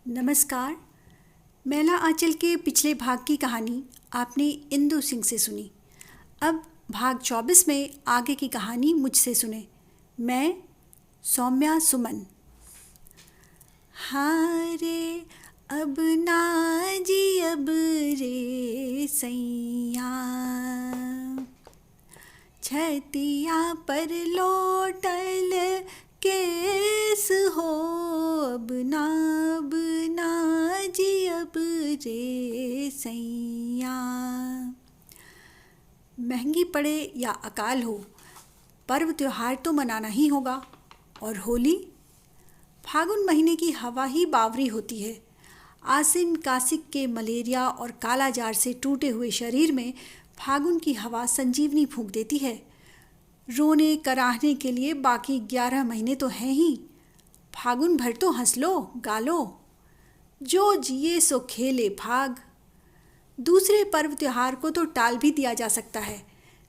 नमस्कार। मैला आंचल के पिछले भाग की कहानी आपने इंदु सिंह से सुनी। अब भाग 24 में आगे की कहानी मुझसे सुने। मैं सौम्या सुमन। हाँ रे अब ना जी अब रे सैया, छतिया पर लोटल केस हो, अब ना जी अब रे सैया। महंगी पड़े या अकाल हो, पर्व त्योहार तो मनाना ही होगा। और होली, फागुन महीने की हवा ही बावरी होती है। आसिन कासिक के मलेरिया और कालाजार से टूटे हुए शरीर में फागुन की हवा संजीवनी फूंक देती है। रोने कराहने के लिए बाकी 11 महीने तो हैं ही। फागुन भर तो हंस लो गा लो, जो जिए सो खेले भाग। दूसरे पर्व त्योहार को तो टाल भी दिया जा सकता है।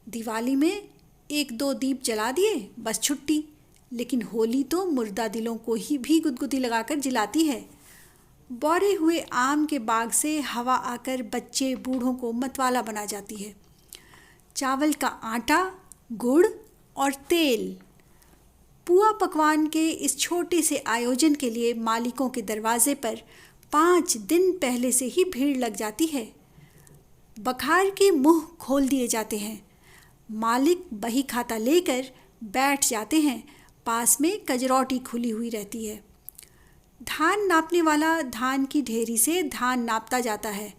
दिवाली में 1-2 दीप जला दिए, बस छुट्टी। लेकिन होली तो मुर्दा दिलों को ही भी गुदगुदी लगाकर जिलाती है। बौरे हुए आम के बाग से हवा आकर बच्चे बूढ़ों को मतवाला बना जाती है। चावल का आटा, गुड़ और तेल, पुआ पकवान के इस छोटे से आयोजन के लिए मालिकों के दरवाजे पर 5 दिन पहले से ही भीड़ लग जाती है। बखार के मुंह खोल दिए जाते हैं। मालिक बही खाता लेकर बैठ जाते हैं। पास में कजरौटी खुली हुई रहती है। धान नापने वाला धान की ढेरी से धान नापता जाता है।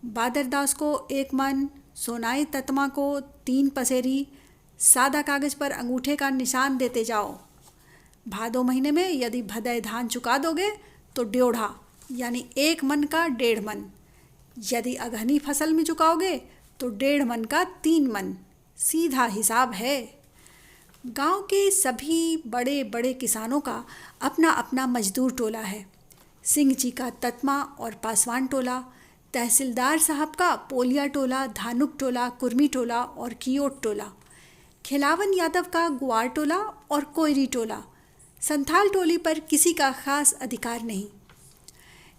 बादरदास को 1 मन, सोनाई ततमा को 3 पसेरी, सादा कागज पर अंगूठे का निशान देते जाओ। भादो महीने में यदि भदय धान चुका दोगे तो ड्योढ़ा यानी 1 मन का 1.5 मन। यदि अगहनी फसल में चुकाओगे तो 1.5 मन का 3 मन। सीधा हिसाब है। गांव के सभी बड़े बड़े किसानों का अपना अपना मजदूर टोला है। सिंह जी का ततमा और पासवान टोला, तहसीलदार साहब का पोलिया टोला, धानुक टोला, कुर्मी टोला और कियोट टोला, खिलावन यादव का गुआर टोला और कोयरी टोला। संथाल टोली पर किसी का खास अधिकार नहीं।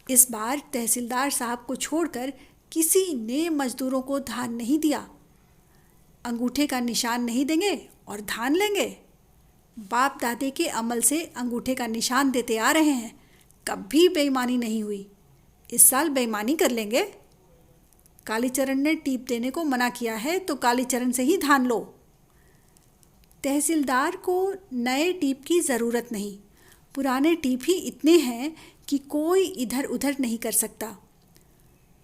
इस बार तहसीलदार साहब को छोड़कर किसी ने मजदूरों को धान नहीं दिया। अंगूठे का निशान नहीं देंगे और धान लेंगे। बाप दादे के अमल से अंगूठे का निशान देते आ रहे हैं, कभी बेईमानी नहीं हुई। इस साल बेईमानी कर लेंगे। कालीचरण ने टीप देने को मना किया है तो कालीचरण से ही धान लो। तहसीलदार को नए टीप की ज़रूरत नहीं, पुराने टीप ही इतने हैं कि कोई इधर उधर नहीं कर सकता।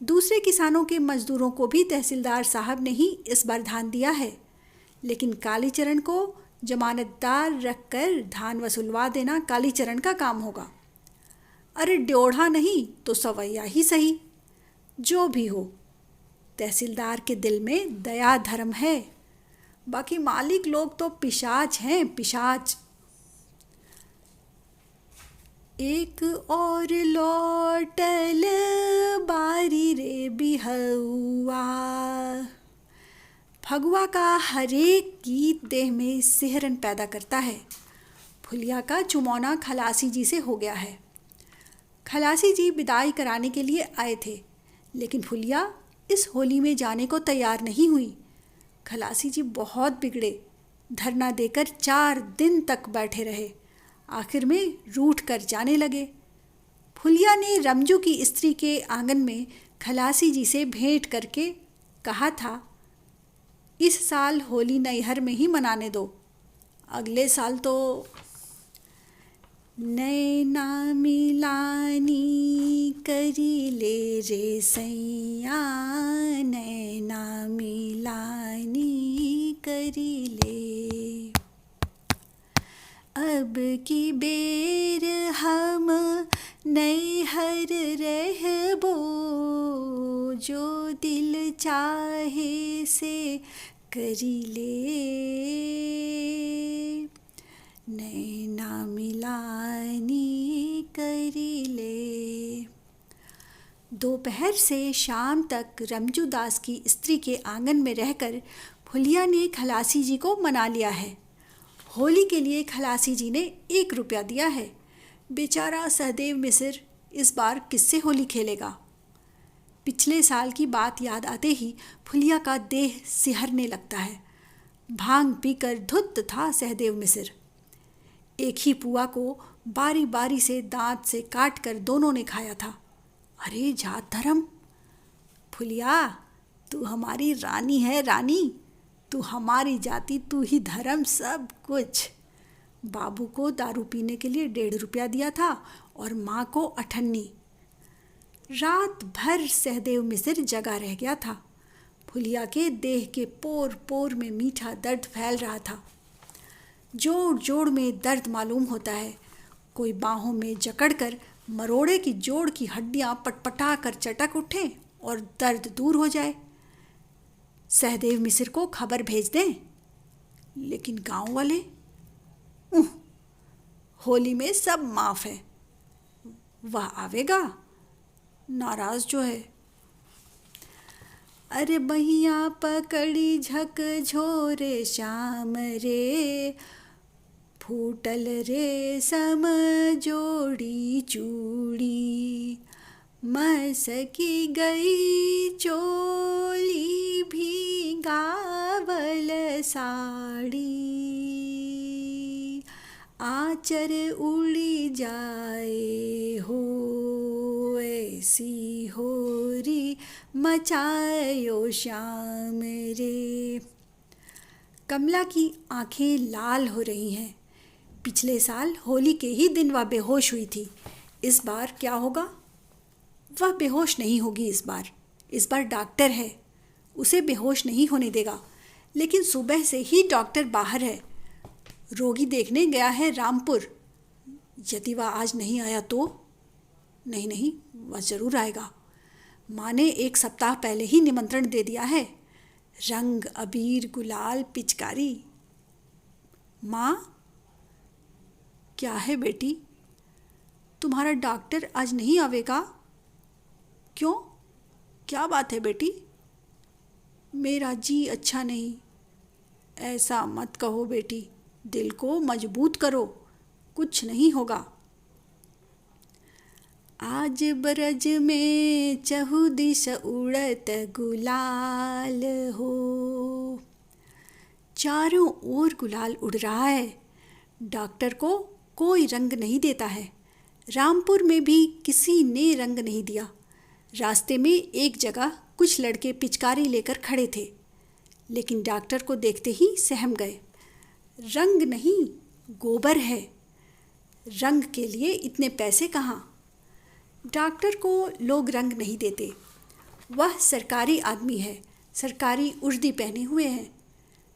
दूसरे किसानों के मजदूरों को भी तहसीलदार साहब ने ही इस बार धान दिया है, लेकिन कालीचरण को जमानतदार रखकर धान वसूलवा देना कालीचरण का काम होगा। अरे ड्योढ़ा नहीं तो सवैया ही सही, जो भी हो। तहसीलदार के दिल में दया धर्म है। बाकी मालिक लोग तो पिशाच हैं, पिशाच। एक और लौटल बारी रे बिहउआ। फगुआ का हरेक गीत देह में सिहरन पैदा करता है। फुलिया का चुमौना खलासी जी से हो गया है। खलासी जी विदाई कराने के लिए आए थे, लेकिन फुलिया इस होली में जाने को तैयार नहीं हुई। खलासी जी बहुत बिगड़े। धरना देकर 4 दिन तक बैठे रहे। आखिर में रूठ कर जाने लगे। फुलिया ने रमजू की स्त्री के आंगन में खलासी जी से भेंट करके कहा था, इस साल होली नैहर में ही मनाने दो, अगले साल तो। नैना मिलानी करी ले रे सैया, नैना मिलानी करी ले। अब की बेर हम नैहर रहबो, जो दिल चाहे से करी ले। नैना मिलानी करी ले। दोपहर से शाम तक रमजू दास की स्त्री के आंगन में रहकर फुलिया ने खलासी जी को मना लिया है। होली के लिए खलासी जी ने 1 रुपया दिया है। बेचारा सहदेव मिसिर इस बार किससे होली खेलेगा। पिछले साल की बात याद आते ही फुलिया का देह सिहरने लगता है। भांग पीकर धुत था सहदेव मिसिर। एक ही पुआ को बारी बारी से दांत से काट कर दोनों ने खाया था। अरे जात धर्म, फुलिया तू हमारी रानी है रानी, तू हमारी जाति, तू ही धर्म, सब कुछ। बाबू को दारू पीने के लिए 1.5 रुपया दिया था और माँ को 98। रात भर सहदेव मिसिर जगा रह गया था। फुलिया के देह के पोर पोर में मीठा दर्द फैल रहा था। जोड़ जोड़ में दर्द मालूम होता है। कोई बाहों में जकड़कर मरोड़े की जोड़ की हड्डियां पटपटा कर चटक उठे और दर्द दूर हो जाए। सहदेव मिसिर को खबर भेज दें, लेकिन गांव वाले होली में सब माफ है, वह आवेगा, नाराज जो है। अरे बहिया पकड़ी झक झोरे श्याम रे, फूटल रे सम जोड़ी चूड़ी, मसकी गई चोली भी गावल साड़ी, आचर उड़ी जाए हो ऐसी होरी मचायो श्याम रे। कमला की आंखें लाल हो रही हैं। पिछले साल होली के ही दिन वह बेहोश हुई थी। इस बार क्या होगा? वह बेहोश नहीं होगी इस बार डॉक्टर है, उसे बेहोश नहीं होने देगा। लेकिन सुबह से ही डॉक्टर बाहर है, रोगी देखने गया है रामपुर। यदि वह आज नहीं आया तो? नहीं, वह ज़रूर आएगा। माँ ने 1 सप्ताह पहले ही निमंत्रण दे दिया है। रंग, अबीर, गुलाल, पिचकारी। माँ, क्या है बेटी? तुम्हारा डॉक्टर आज नहीं आवेगा? क्यों, क्या बात है बेटी? मेरा जी अच्छा नहीं। ऐसा मत कहो बेटी, दिल को मजबूत करो, कुछ नहीं होगा। आज ब्रज में चहुदिश उड़त गुलाल हो। चारों ओर गुलाल उड़ रहा है। डॉक्टर को कोई रंग नहीं देता है। रामपुर में भी किसी ने रंग नहीं दिया। रास्ते में एक जगह कुछ लड़के पिचकारी लेकर खड़े थे, लेकिन डॉक्टर को देखते ही सहम गए। रंग नहीं, गोबर है। रंग के लिए इतने पैसे कहाँ? डॉक्टर को लोग रंग नहीं देते। वह सरकारी आदमी है, सरकारी वर्दी पहने हुए हैं।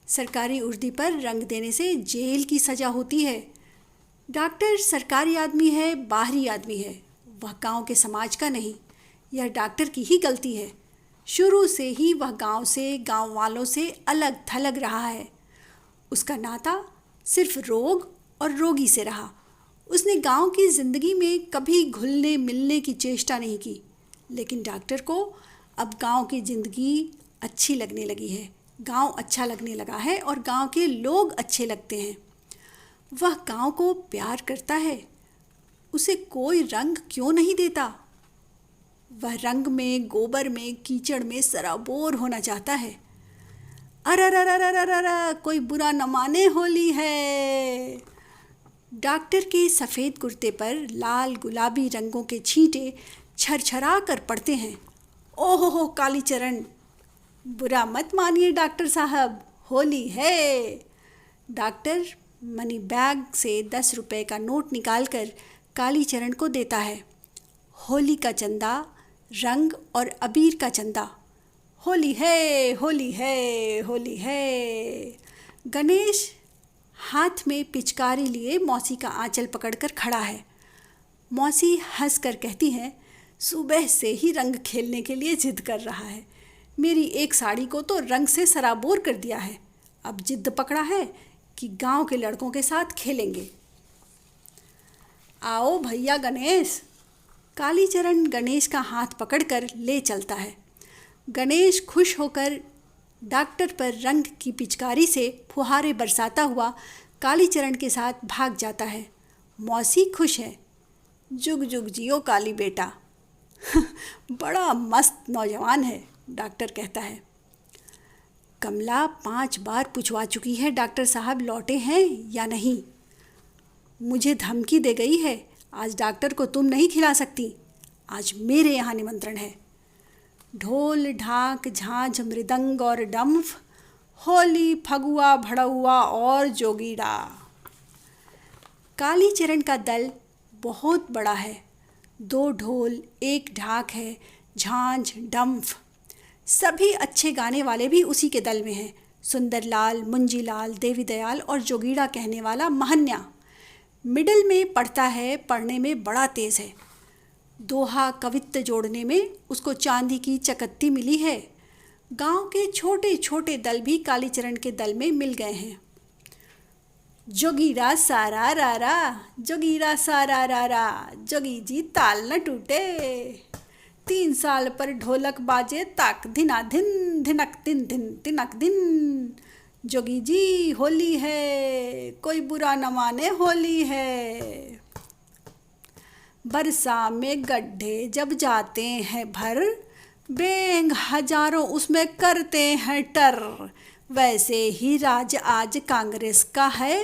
सरकारी वर्दी पर रंग देने से जेल की सज़ा होती है। डॉक्टर सरकारी आदमी है, बाहरी आदमी है, वह गांव के समाज का नहीं। यह डॉक्टर की ही गलती है। शुरू से ही वह गांव से, गांव वालों से अलग थलग रहा है। उसका नाता सिर्फ रोग और रोगी से रहा। उसने गांव की ज़िंदगी में कभी घुलने मिलने की चेष्टा नहीं की। लेकिन डॉक्टर को अब गांव की ज़िंदगी अच्छी लगने लगी है। गांव अच्छा लगने लगा है और गांव के लोग अच्छे लगते हैं। वह गांव को प्यार करता है। उसे कोई रंग क्यों नहीं देता? वह रंग में, गोबर में, कीचड़ में सराबोर होना चाहता है। अरररररररर, कोई बुरा न माने, होली है। डॉक्टर के सफ़ेद कुर्ते पर लाल गुलाबी रंगों के छींटे छरछरा कर पड़ते हैं। ओहो कालीचरण, बुरा मत मानिए डॉक्टर साहब, होली है। डॉक्टर मनी बैग से 10 रुपए का नोट निकालकर कालीचरण को देता है। होली का चंदा, रंग और अबीर का चंदा। होली है, होली है, होली है। गणेश हाथ में पिचकारी लिए मौसी का आंचल पकड़कर खड़ा है। मौसी हंसकर कहती हैं, सुबह से ही रंग खेलने के लिए जिद कर रहा है। मेरी एक साड़ी को तो रंग से सराबोर कर दिया है। अब जिद पकड़ा है कि गांव के लड़कों के साथ खेलेंगे। आओ भैया गणेश। कालीचरण गणेश का हाथ पकड़कर ले चलता है। गणेश खुश होकर डॉक्टर पर रंग की पिचकारी से फुहारे बरसाता हुआ कालीचरण के साथ भाग जाता है। मौसी खुश है। जुग जुग जियो काली बेटा। बड़ा मस्त नौजवान है, डॉक्टर कहता है। कमला 5 बार पूछवा चुकी है डॉक्टर साहब लौटे हैं या नहीं। मुझे धमकी दे गई है, आज डॉक्टर को तुम नहीं खिला सकती, आज मेरे यहाँ निमंत्रण है। ढोल ढाक झांझ मृदंग और डम्फ, होली फगुआ भड़ौआ और जोगीड़ा। कालीचरण का दल बहुत बड़ा है। 2 ढोल, 1 ढाक है, झांझ डम्फ। सभी अच्छे गाने वाले भी उसी के दल में हैं। सुंदरलाल, मुंजीलाल, देवीदयाल और जोगीड़ा कहने वाला महन्या। मिडिल में पढ़ता है, पढ़ने में बड़ा तेज़ है। दोहा कवित्त जोड़ने में उसको चांदी की चकत्ती मिली है। गांव के छोटे छोटे दल भी कालीचरण के दल में मिल गए हैं। जोगीरा सारा रारा, जोगीरा सारा रारा, जोगी जी ताल न टूटे। 3 साल पर ढोलक बाजे ताक धिना धिन, धिनक दिन धिन तिनक दिन। जोगी जी होली है, कोई बुरा न माने होली है। बरसा में गड्ढे जब जाते हैं भर, बेंग हजारों उसमें करते हैं टर। वैसे ही राज आज कांग्रेस का है,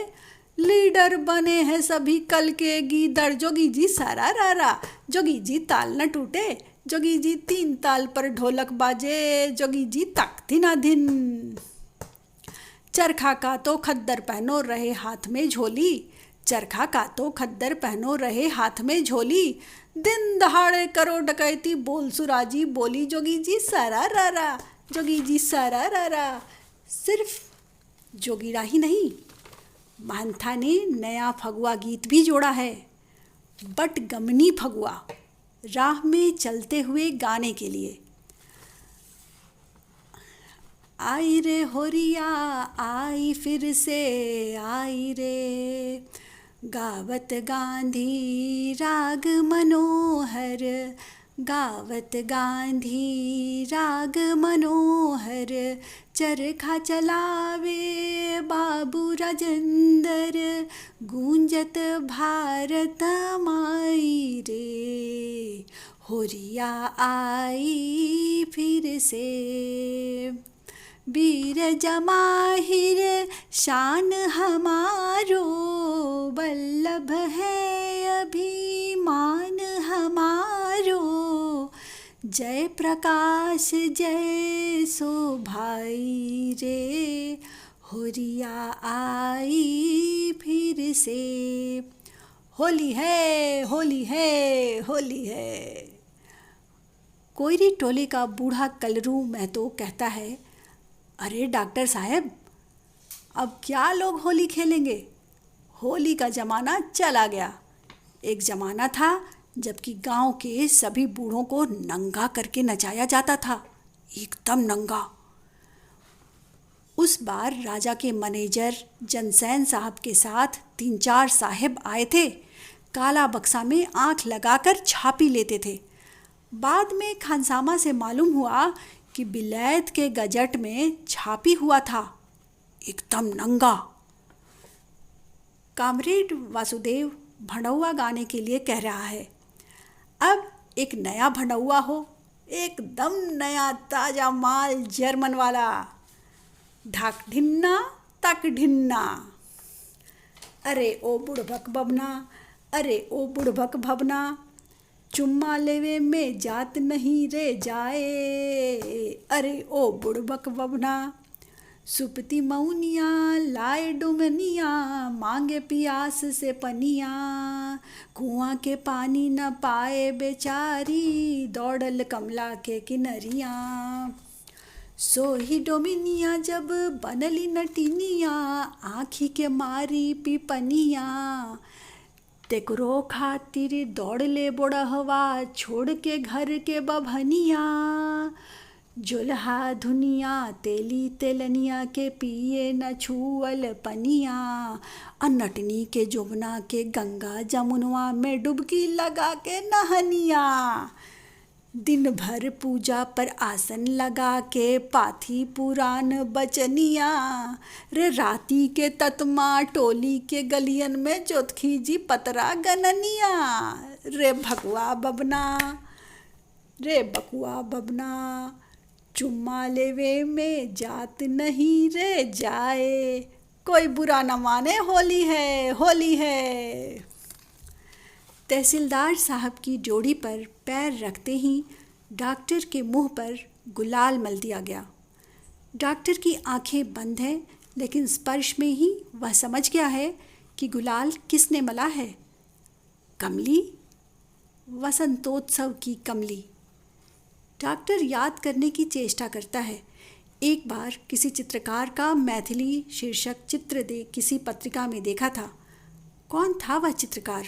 लीडर बने हैं सभी कल के गीदड़। जोगी जी सारा रारा, जोगी जी ताल न टूटे, जोगी जी 3 ताल पर ढोलक बाजे, जोगी जी ताक धिना धिन। चरखा का तो खद्दर पहनो रहे हाथ में झोली, चरखा का तो खद्दर पहनो रहे हाथ में झोली। दिन दहाड़े करो डकैती बोल सुराजी बोली, जोगी जी सारा रारा, जोगी जी सारा रारा। सिर्फ जोगीड़ा ही नहीं, महंथा ने नया फगुआ गीत भी जोड़ा है, बट गमनी फगुआ, राह में चलते हुए गाने के लिए। आई रे होरिया आई फिर से आई रे, गावत गांधी राग मनोहर, गावत गांधी राग मनोहर। चरखा चलावे बाबू राजेंद्र, गूंजत भारत माई रे। होरिया आई फिर से, वीर जमाहिर शान हमारो, वल्लभ है अभिमान हमारो। जय प्रकाश जय सो भाई रे, होरिया आई फिर से। होली है होली है होली है। कोयरी टोले का बूढ़ा कलरू महतो कहता है, अरे डॉक्टर साहब, अब क्या लोग होली खेलेंगे, होली का ज़माना चला गया। एक ज़माना था जबकि गांव के सभी बूढ़ों को नंगा करके नचाया जाता था, एकदम नंगा। उस बार राजा के मैनेजर जनसैन साहब के साथ 3-4 साहब आए थे। काला बक्सा में आंख लगाकर छापी लेते थे। बाद में खानसामा से मालूम हुआ कि बिलैत के गजट में छापी हुआ था, एकदम नंगा। कामरेड वासुदेव भड़ौआ गाने के लिए कह रहा है, अब एक नया भड़ौआ हो, एकदम नया ताज़ा माल जर्मन वाला। ढाक ढिन्ना तक ढिन्ना, अरे ओ बुढ़भक बबना, अरे ओ बुढ़भक भबना। चुम्मा लेवे में जात नहीं रे जाए, अरे ओ बुढ़बक बबना। सुपती मौनिया लाए डुमनिया, मांगे पियास से पनिया। कुआं के पानी न पाए बेचारी, दौड़ल कमला के किनरिया। सोही डोमिनिया जब बनली नटिनिया, आँखी के मारी पिपनिया। तेकरो खातिर दौड़ ले बोढ़वा, छोड़ के घर के बभनिया। जुल्हा धुनिया तेली तेलनिया के पिए न छुअल पनिया। अनटनी के जोबना के गंगा जमुनवा में डुबकी लगा के नहनिया। दिन भर पूजा पर आसन लगा के पाथी पुराण बचनिया। रे राती के ततमा टोली के गलियन में जोतखी जी पतरा गननिया। रे भगवा बबना, रे बकुआ बबना, चुम्मा लेवे में जात नहीं रे जाए, कोई बुरा न माने होली है, होली है। तहसीलदार साहब की जोड़ी पर पैर रखते ही डॉक्टर के मुंह पर गुलाल मल दिया गया। डॉक्टर की आंखें बंद हैं, लेकिन स्पर्श में ही वह समझ गया है कि गुलाल किसने मला है। कमली, वसंतोत्सव की कमली। डॉक्टर याद करने की चेष्टा करता है। एक बार किसी चित्रकार का मैथिली शीर्षक चित्र दे किसी पत्रिका में देखा था। कौन था वह चित्रकार?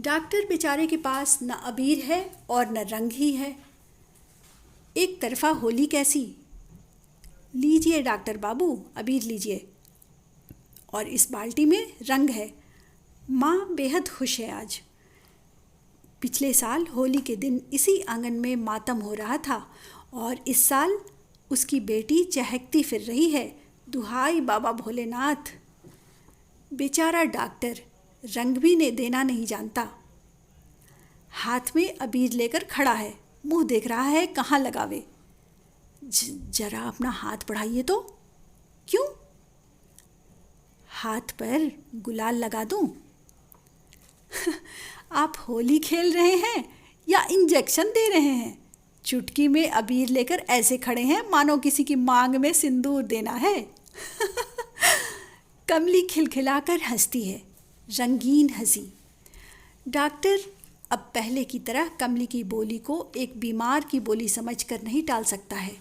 डॉक्टर बेचारे के पास न अबीर है और न रंग ही है। एक तरफा होली कैसी। लीजिए डॉक्टर बाबू, अबीर लीजिए, और इस बाल्टी में रंग है। माँ बेहद खुश है आज। पिछले साल होली के दिन इसी आंगन में मातम हो रहा था और इस साल उसकी बेटी चहकती फिर रही है। दुहाई बाबा भोलेनाथ। बेचारा डॉक्टर रंग भी ने देना नहीं जानता। हाथ में अबीर लेकर खड़ा है, मुंह देख रहा है कहाँ लगावे। जरा अपना हाथ बढ़ाइए तो। क्यों? हाथ पर गुलाल लगा दूं? आप होली खेल रहे हैं या इंजेक्शन दे रहे हैं? चुटकी में अबीर लेकर ऐसे खड़े हैं मानो किसी की मांग में सिंदूर देना है। कमली खिलखिलाकर हंसती है, रंगीन हंसी। डॉक्टर अब पहले की तरह कमली की बोली को एक बीमार की बोली समझकर नहीं टाल सकता है।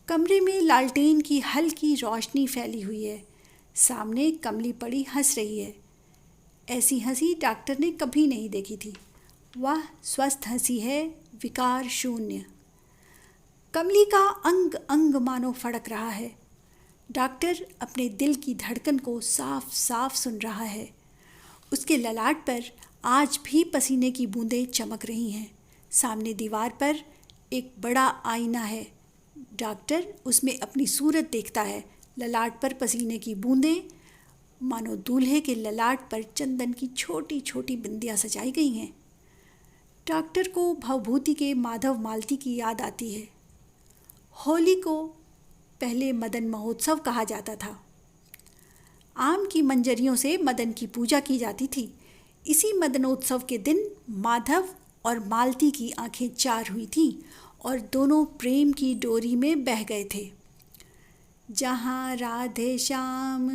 कमरे में लालटेन की हल्की रोशनी फैली हुई है। सामने कमली पड़ी हंस रही है। ऐसी हंसी डॉक्टर ने कभी नहीं देखी थी। वह स्वस्थ हंसी है, विकार शून्य। कमली का अंग अंग मानो फड़क रहा है। डॉक्टर अपने दिल की धड़कन को साफ साफ सुन रहा है। उसके ललाट पर आज भी पसीने की बूंदें चमक रही हैं। सामने दीवार पर एक बड़ा आईना है। डॉक्टर उसमें अपनी सूरत देखता है। ललाट पर पसीने की बूंदें, मानो दूल्हे के ललाट पर चंदन की छोटी छोटी बिंदियाँ सजाई गई हैं। डॉक्टर को भवभूति के माधव मालती की याद आती है। होली को पहले मदन महोत्सव कहा जाता था। आम की मंजरियों से मदन की पूजा की जाती थी। इसी मदनोत्सव के दिन माधव और मालती की आंखें चार हुई थीं और दोनों प्रेम की डोरी में बह गए थे। जहाँ राधे श्याम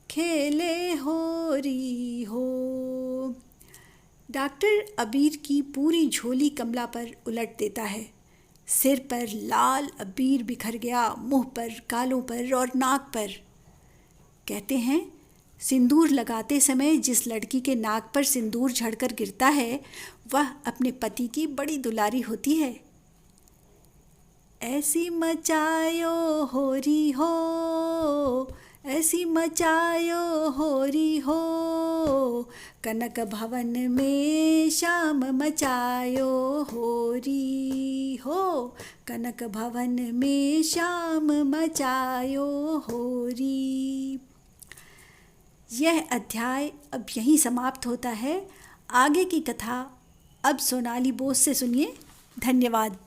खेले होरी हो। डॉक्टर अबीर की पूरी झोली कमला पर उलट देता है। सिर पर लाल अबीर बिखर गया, मुंह पर, गालों पर और नाक पर। कहते हैं सिंदूर लगाते समय जिस लड़की के नाक पर सिंदूर झड़कर गिरता है वह अपने पति की बड़ी दुलारी होती है। ऐसी मचायो होरी हो, ऐसी मचायो होरी हो, कनक भवन में शाम मचायो होरी हो, कनक भवन में शाम मचायो होरी। यह अध्याय अब यहीं समाप्त होता है। आगे की कथा अब सोनाली बोस से सुनिए। धन्यवाद।